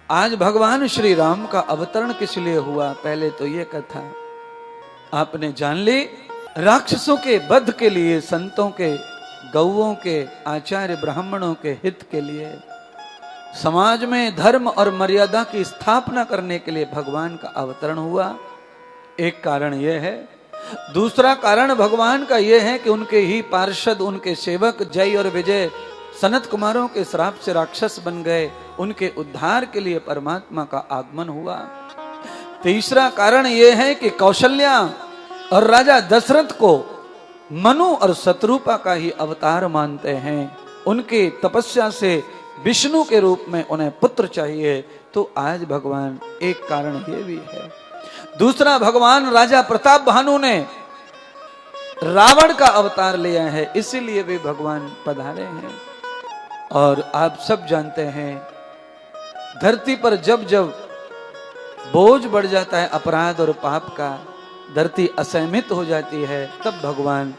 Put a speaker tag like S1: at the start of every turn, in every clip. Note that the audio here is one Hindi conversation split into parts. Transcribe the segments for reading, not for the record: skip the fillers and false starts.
S1: आज भगवान श्री राम का अवतरण किस लिए हुआ, पहले तो ये कथा आपने जान ली। राक्षसों के वध के लिए, संतों के, गौओं के, आचार्य ब्राह्मणों के हित के लिए, समाज में धर्म और मर्यादा की स्थापना करने के लिए भगवान का अवतरण हुआ। एक कारण यह है। दूसरा कारण भगवान का यह है कि उनके ही पार्षद, उनके सेवक जय और विजय सनत कुमारों के श्राप से राक्षस बन गए। उनके उद्धार के लिए परमात्मा का आगमन हुआ। तीसरा कारण यह है कि कौशल्या और राजा दशरथ को मनु और शत्रुपा का ही अवतार मानते हैं। उनके तपस्या से विष्णु के रूप में उन्हें पुत्र चाहिए। तो आज भगवान, एक कारण ये भी है। दूसरा, भगवान राजा प्रताप भानु ने रावण का अवतार लिया है, इसीलिए भी भगवान पधारे हैं। और आप सब जानते हैं, धरती पर जब जब बोझ बढ़ जाता है अपराध और पाप का, धरती असहमित हो जाती है, तब भगवान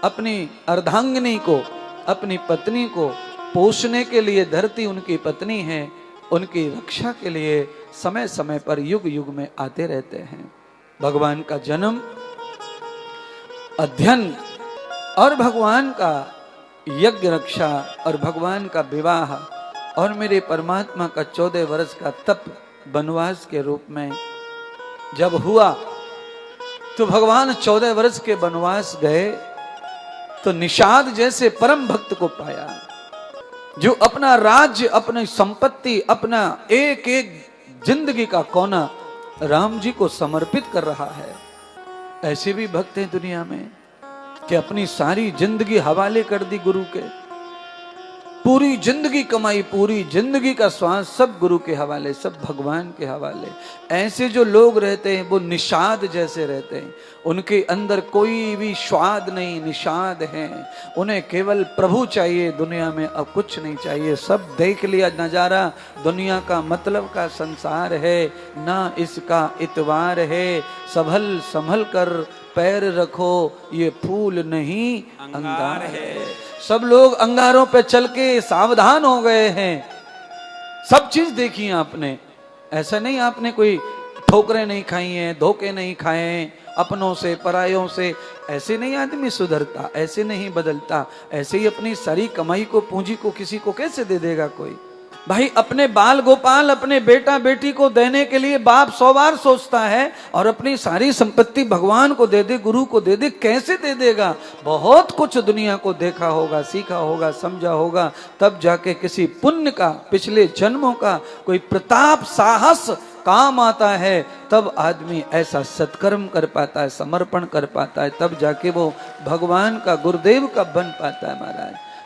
S1: अपनी अर्धांगिनी को, अपनी पत्नी को पोषने के लिए, धरती उनकी पत्नी है, उनकी रक्षा के लिए समय समय पर युग युग में आते रहते हैं। भगवान का जन्म, अध्ययन और भगवान का यज्ञ रक्षा और भगवान का विवाह और मेरे परमात्मा का 14 वर्ष का तप वनवास के रूप में जब हुआ, तो भगवान 14 वर्ष के वनवास गए तो निषाद जैसे परम भक्त को पाया, जो अपना राज्य, अपनी संपत्ति, अपना एक एक जिंदगी का कोना राम जी को समर्पित कर रहा है। ऐसे भी भक्त हैं दुनिया में कि अपनी सारी जिंदगी हवाले कर दी गुरु के, पूरी जिंदगी कमाई, पूरी जिंदगी का श्वास सब गुरु के हवाले, सब भगवान के हवाले। ऐसे जो लोग रहते हैं वो निषाद जैसे रहते हैं। उनके अंदर कोई भी स्वाद नहीं, निषाद हैं। उन्हें केवल प्रभु चाहिए, दुनिया में अब कुछ नहीं चाहिए। सब देख लिया नजारा, दुनिया का मतलब का संसार है, ना इसका इतवार है। संभल संभल कर पैर रखो, ये फूल नहीं अंगार है। सब लोग अंगारों पे चल के सावधान हो गए हैं। सब चीज देखी आपने, ऐसा नहीं आपने कोई ठोकरें नहीं खाई हैं, धोखे नहीं खाए हैं अपनों से, परायों से। ऐसे नहीं आदमी सुधरता, ऐसे नहीं बदलता। ऐसे ही अपनी सारी कमाई को, पूंजी को किसी को कैसे दे देगा कोई? भाई, अपने बाल गोपाल, अपने बेटा बेटी को देने के लिए बाप 100 बार सोचता है, और अपनी सारी संपत्ति भगवान को दे दे, गुरु को दे दे, कैसे दे देगा? बहुत कुछ दुनिया को देखा होगा, सीखा होगा, समझा होगा, तब जाके किसी पुण्य का, पिछले जन्मों का कोई प्रताप, साहस काम आता है। तब आदमी ऐसा सत्कर्म कर पाता है, समर्पण कर पाता है, तब जाके वो भगवान का, गुरुदेव का बन पाता है महाराज।